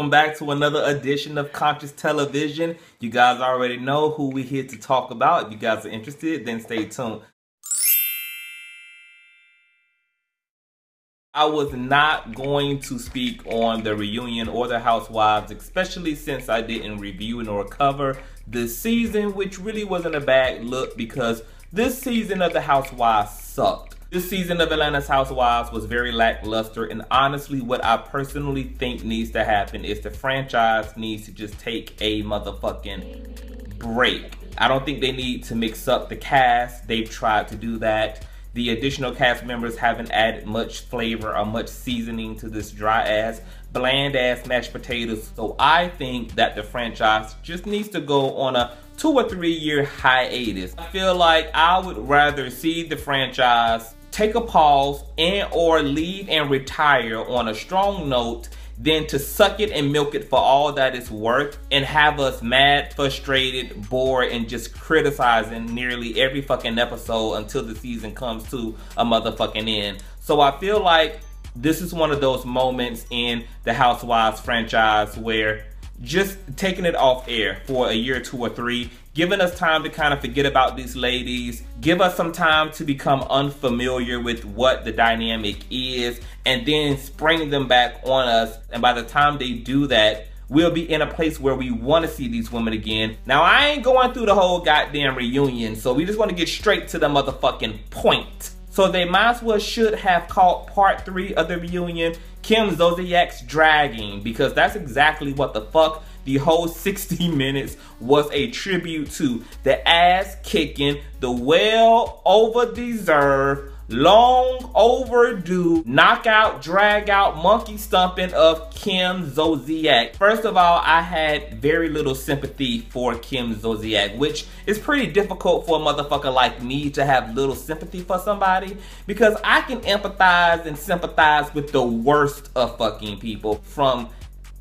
welcome back to another edition of Conscious Television. You guys already know who we're here to talk about. If you guys are interested, then stay tuned. I was not going to speak on the reunion or the Housewives, especially since I didn't review nor cover this season, which really wasn't a bad look because this season of the Housewives sucked. This season of Atlanta's Housewives was very lackluster, and honestly, what I personally think needs to happen is the franchise needs to just take a motherfucking break. I don't think they need to mix up the cast. They've tried to do that. The additional cast members haven't added much flavor or much seasoning to this dry-ass, bland-ass mashed potatoes. So I think that the franchise just needs to go on a 2 or 3 year hiatus. I feel like I would rather see the franchise take a pause and or leave and retire on a strong note than to suck it and milk it for all that it's worth and have us mad, frustrated, bored, and just criticizing nearly every fucking episode until the season comes to a motherfucking end. So I feel like this is one of those moments in the Housewives franchise where just taking it off air for a year, 2 or 3, giving us time to kind of forget about these ladies, give us some time to become unfamiliar with what the dynamic is, and then spring them back on us. And by the time they do that, we'll be in a place where we want to see these women again. Now, I ain't going through the whole goddamn reunion, so we just want to get straight to the motherfucking point. So they might as well should have called part 3 of the reunion Kim Zolciak's dragging, because that's exactly what the fuck the whole 60 minutes was a tribute to. The ass kicking, the well over-deserved, long overdue knockout, drag out, monkey stomping of Kim Zolciak. First of all, I had very little sympathy for Kim Zolciak, which is pretty difficult for a motherfucker like me to have little sympathy for somebody, because I can empathize and sympathize with the worst of fucking people, from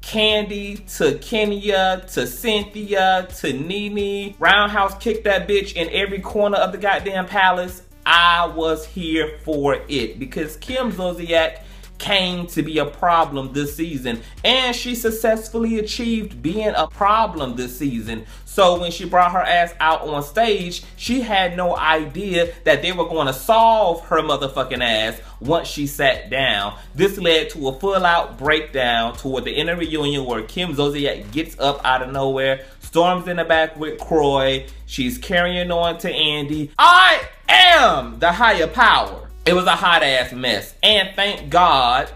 Candy to Kenya to Cynthia to Nene. Roundhouse kicked that bitch in every corner of the goddamn palace. I was here for it because Kim Zolciak came to be a problem this season, and she successfully achieved being a problem this season. So when she brought her ass out on stage, she had no idea that they were going to solve her motherfucking ass once she sat down. This led to a full-out breakdown toward the end of the reunion where Kim Zolciak gets up out of nowhere, storms in the back with Croy. She's carrying on to Andy. I am the higher power. It was a hot ass mess, and thank God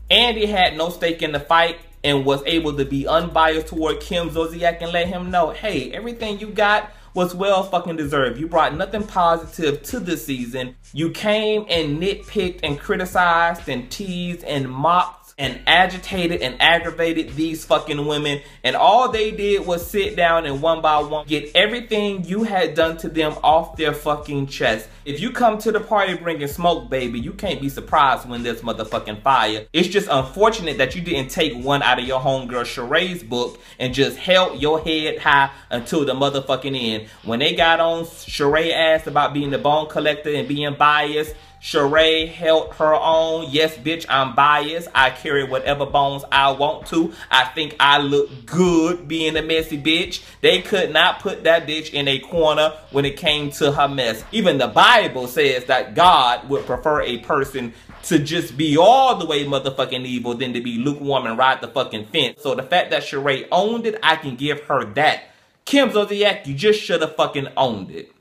Andy had no stake in the fight and was able to be unbiased toward Kim Zolciak and let him know, hey, everything you got was well fucking deserved. You brought nothing positive to this season. You came and nitpicked and criticized and teased and mocked and agitated and aggravated these fucking women, and all they did was sit down and one by one get everything you had done to them off their fucking chest. If you come to the party bringing smoke, baby, you can't be surprised when there's motherfucking fire. It's just unfortunate that you didn't take one out of your homegirl Sheree's book and just held your head high until the motherfucking end. When they got on Sheree ass about being the bone collector and being biased, Sheree held her own. Yes, bitch, I'm biased. I carry whatever bones I want to. I think I look good being a messy bitch. They could not put that bitch in a corner when it came to her mess. Even the Bible says that God would prefer a person to just be all the way motherfucking evil than to be lukewarm and ride the fucking fence. So the fact that Sheree owned it, I can give her that. Kim Zolciak, you just should have fucking owned it.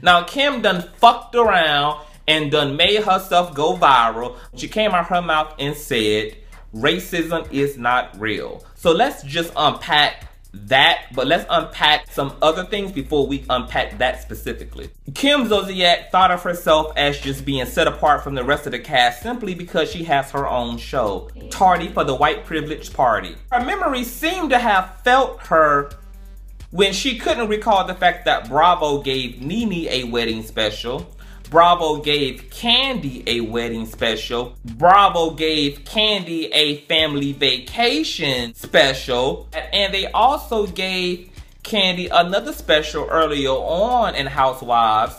Now, Kim done fucked around and done made herself go viral. She came out her mouth and said, racism is not real. So let's just unpack that, but let's unpack some other things before we unpack that specifically. Kim Zolciak thought of herself as just being set apart from the rest of the cast simply because she has her own show, Tardy for the White Privilege Party. Her memory seemed to have felt her when she couldn't recall the fact that Bravo gave Nene a wedding special, Bravo gave Candy a wedding special, Bravo gave Candy a family vacation special, and they also gave Candy another special earlier on in Housewives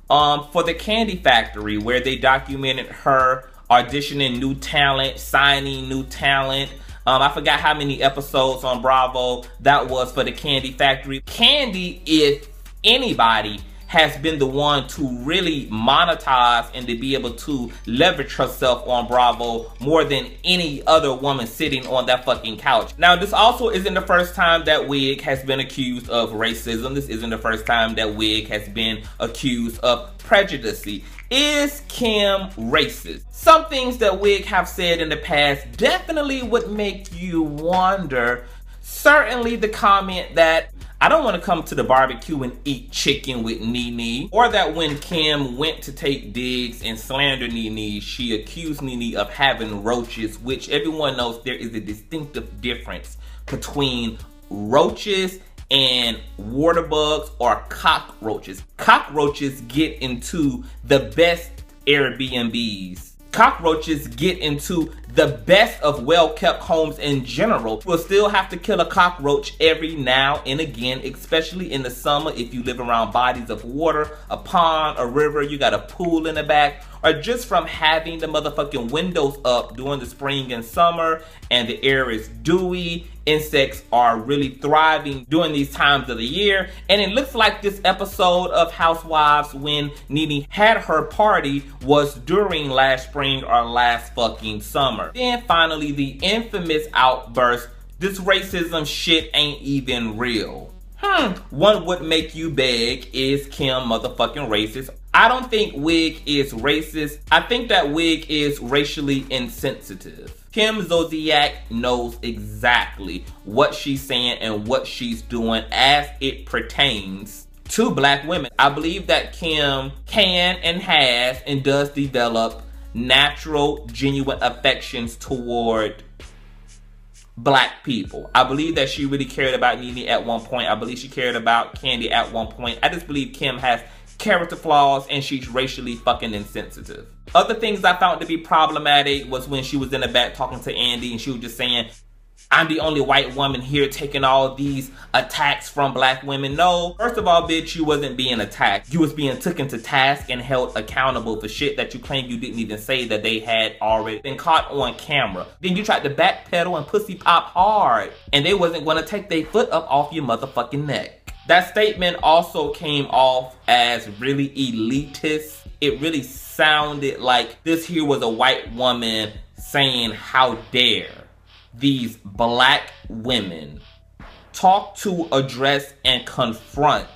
for the Candy Factory, where they documented her auditioning new talent, signing new talent, I forgot how many episodes on Bravo that was for the Candy Factory. Candy, if anybody, has been the one to really monetize and to be able to leverage herself on Bravo more than any other woman sitting on that fucking couch. Now, this also isn't the first time that Wig has been accused of racism. This isn't the first time that Wig has been accused of prejudice. Is Kim racist? Some things that Wig have said in the past definitely would make you wonder. Certainly the comment that I don't want to come to the barbecue and eat chicken with Nene. Or that when Kim went to take digs and slander Nene, she accused Nene of having roaches, which everyone knows there is a distinctive difference between roaches and water bugs or cockroaches. Cockroaches get into the best Airbnbs. Cockroaches get into the best of well-kept homes in general. You'll still have to kill a cockroach every now and again, especially in the summer if you live around bodies of water, a pond, a river, you got a pool in the back, or just from having the motherfucking windows up during the spring and summer and the air is dewy. Insects are really thriving during these times of the year. And it looks like this episode of Housewives when Nene had her party was during last spring or last fucking summer. Then finally the infamous outburst, this racism shit ain't even real. One would make you beg, is Kim motherfucking racist? I don't think Wig is racist. I think that Wig is racially insensitive. Kim Zolciak knows exactly what she's saying and what she's doing as it pertains to black women. I believe that Kim can and has and does develop natural, genuine affections toward black people. I believe that she really cared about Nene at one point. I believe she cared about Candy at one point. I just believe Kim has character flaws and she's racially fucking insensitive. Other things I found to be problematic was when she was in the back talking to Andy and she was just saying, I'm the only white woman here taking all these attacks from black women. No, first of all, bitch, you wasn't being attacked. You was being taken to task and held accountable for shit that you claimed you didn't even say that they had already been caught on camera. Then you tried to backpedal and pussy pop hard and they wasn't gonna take their foot up off your motherfucking neck. That statement also came off as really elitist. It really sounded like this here was a white woman saying, how dare these black women talk to, address, and confront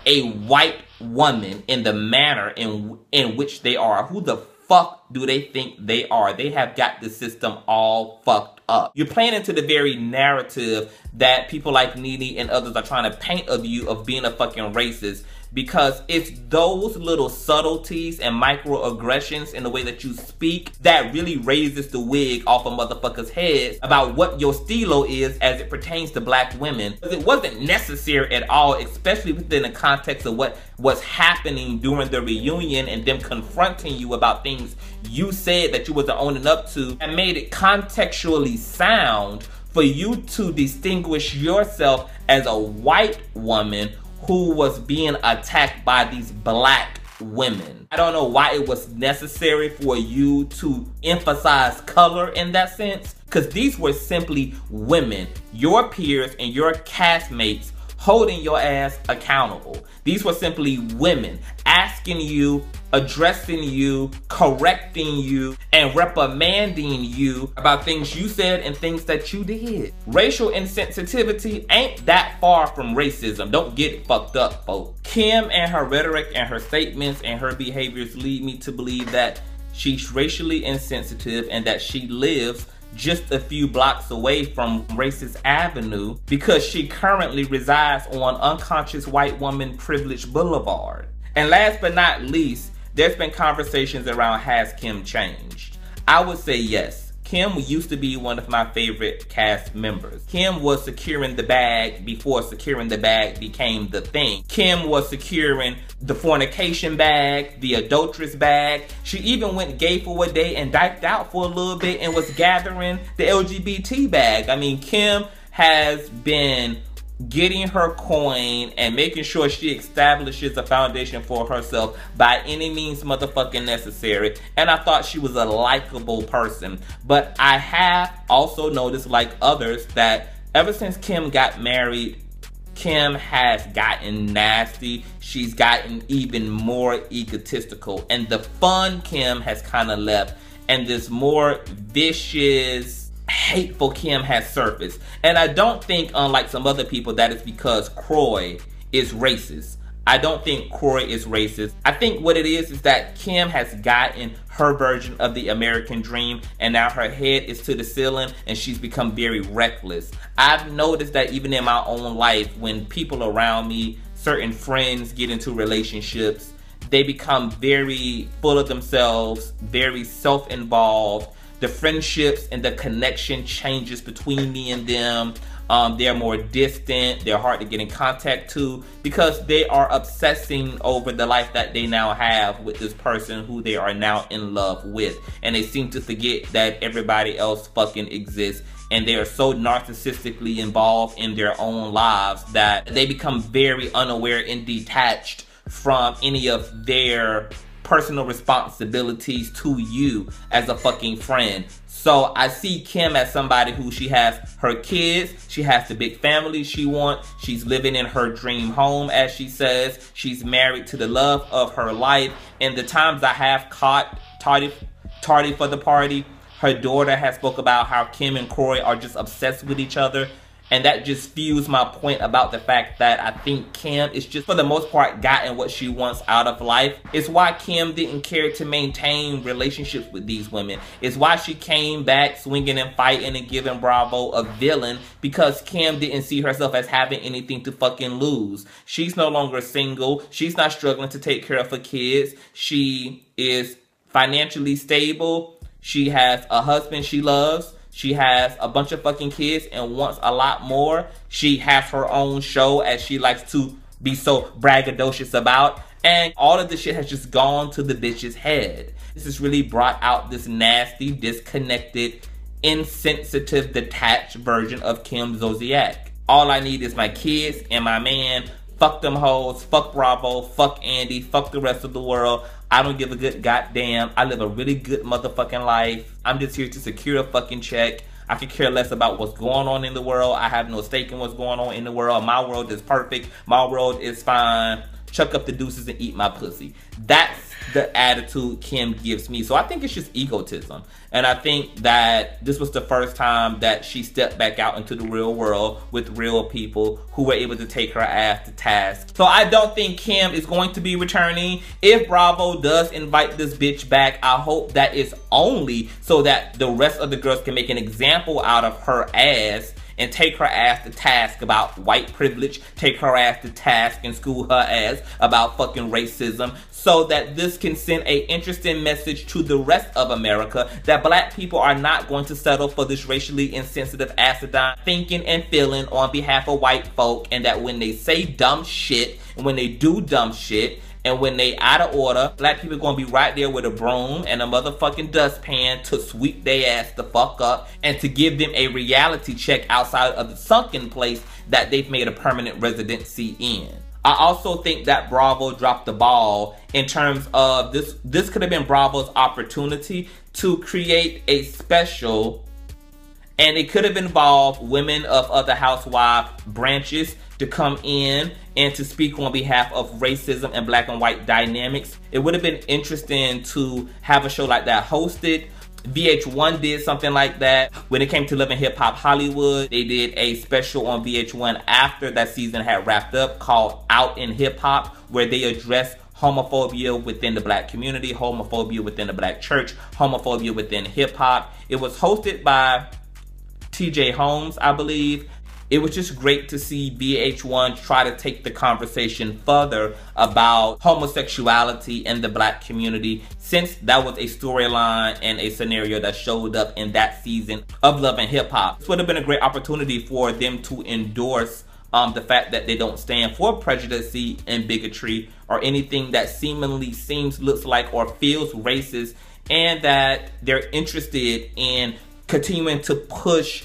a white woman in the manner in which they are. Who the fuck do they think they are? They have got the system all fucked up. You're playing into the very narrative that people like Nene and others are trying to paint of you of being a fucking racist, because it's those little subtleties and microaggressions in the way that you speak that really raises the wig off of motherfuckers' heads about what your stilo is as it pertains to black women. Because it wasn't necessary at all, especially within the context of what was happening during the reunion and them confronting you about things you said that you wasn't owning up to, and made it contextually sound for you to distinguish yourself as a white woman who was being attacked by these black women. I don't know why it was necessary for you to emphasize color in that sense, because these were simply women, your peers and your castmates, holding your ass accountable. These were simply women asking you, addressing you, correcting you, and reprimanding you about things you said and things that you did. Racial insensitivity ain't that far from racism. Don't get it fucked up, folks. Kim and her rhetoric and her statements and her behaviors lead me to believe that she's racially insensitive and that she lives just a few blocks away from Racist Avenue because she currently resides on unconscious white woman privilege boulevard. And last but not least, there's been conversations around, has Kim changed? I would say yes. Kim used to be one of my favorite cast members. Kim was securing the bag before securing the bag became the thing. Kim was securing the fornication bag, the adulteress bag. She even went gay for a day and diked out for a little bit and was gathering the LGBT bag. I mean, Kim has been getting her coin and making sure she establishes a foundation for herself by any means motherfucking necessary. And I thought she was a likable person. But I have also noticed, like others, that ever since Kim got married, Kim has gotten nasty. She's gotten even more egotistical. And the fun Kim has kind of left. And this more vicious, hateful Kim has surfaced. And I don't think, unlike some other people, that is because Kroy is racist. I don't think Kroy is racist. I think what it is that Kim has gotten her version of the American dream, and now her head is to the ceiling and she's become very reckless. I've noticed that even in my own life, when people around me, certain friends, get into relationships, they become very full of themselves, very self-involved. The friendships and the connection changes between me and them. They're more distant. They're hard to get in contact to because they are obsessing over the life that they now have with this person who they are now in love with. And they seem to forget that everybody else fucking exists. And they are so narcissistically involved in their own lives that they become very unaware and detached from any of their personal responsibilities to you as a fucking friend. So I see Kim as somebody who, she has her kids, she has the big family she wants, she's living in her dream home, as she says, she's married to the love of her life. And the times I have caught tardy for the party, her daughter has spoke about how Kim and Kroy are just obsessed with each other. And that just fuels my point about the fact that I think Kim is just, for the most part, gotten what she wants out of life. It's why Kim didn't care to maintain relationships with these women. It's why she came back swinging and fighting and giving Bravo a villain, because Kim didn't see herself as having anything to fucking lose. She's no longer single. She's not struggling to take care of her kids. She is financially stable. She has a husband she loves. She has a bunch of fucking kids and wants a lot more. She has her own show, as she likes to be so braggadocious about. And all of this shit has just gone to the bitch's head. This has really brought out this nasty, disconnected, insensitive, detached version of Kim Zolciak. All I need is my kids and my man. Fuck them hoes. Fuck Bravo. Fuck Andy. Fuck the rest of the world. I don't give a good goddamn. I live a really good motherfucking life. I'm just here to secure a fucking check. I could care less about what's going on in the world. I have no stake in what's going on in the world. My world is perfect. My world is fine. Chuck up the deuces and eat my pussy. That's the attitude Kim gives me. So I think it's just egotism. And I think that this was the first time that she stepped back out into the real world with real people who were able to take her ass to task. So I don't think Kim is going to be returning. If Bravo does invite this bitch back, I hope that it's only so that the rest of the girls can make an example out of her ass and take her ass to task about white privilege, take her ass to task and school her ass about fucking racism, so that this can send a interesting message to the rest of America that black people are not going to settle for this racially insensitive acidine thinking and feeling on behalf of white folk, and that when they say dumb shit and when they do dumb shit and when they out of order, black people gonna be right there with a broom and a motherfucking dustpan to sweep their ass the fuck up and to give them a reality check outside of the sunken place that they've made a permanent residency in. I also think that Bravo dropped the ball in terms of this could have been Bravo's opportunity to create a special, and it could have involved women of other housewife branches to come in and to speak on behalf of racism and black and white dynamics. It would have been interesting to have a show like that hosted. VH1 did something like that. When it came to Love and Hip Hop Hollywood, they did a special on VH1 after that season had wrapped up called Out in Hip Hop, where they addressed homophobia within the black community, homophobia within the black church, homophobia within hip hop. It was hosted by TJ Holmes, I believe. It was just great to see VH1 try to take the conversation further about homosexuality in the black community, since that was a storyline and a scenario that showed up in that season of Love and Hip Hop. This would have been a great opportunity for them to endorse the fact that they don't stand for prejudice and bigotry or anything that seemingly looks like or feels racist, and that they're interested in continuing to push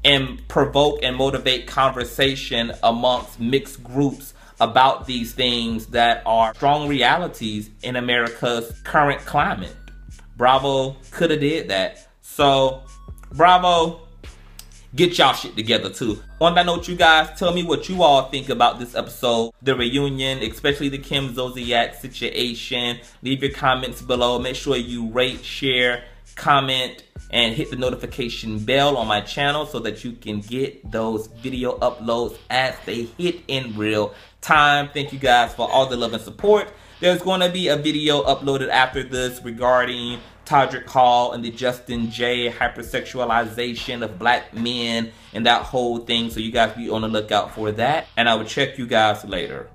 and provoke and motivate conversation amongst mixed groups about these things that are strong realities in America's current climate. Bravo could have did that. So, Bravo, get y'all shit together too. On that note, you guys, tell me what you all think about this episode, the reunion, especially the Kim Zolciak situation. Leave your comments below. Make sure you rate, share, comment, and hit the notification bell on my channel so that you can get those video uploads as they hit in real time. Thank you guys for all the love and support. There's going to be a video uploaded after this regarding Todrick Hall and the Justin J hypersexualization of black men and that whole thing. So you guys be on the lookout for that. And I will check you guys later.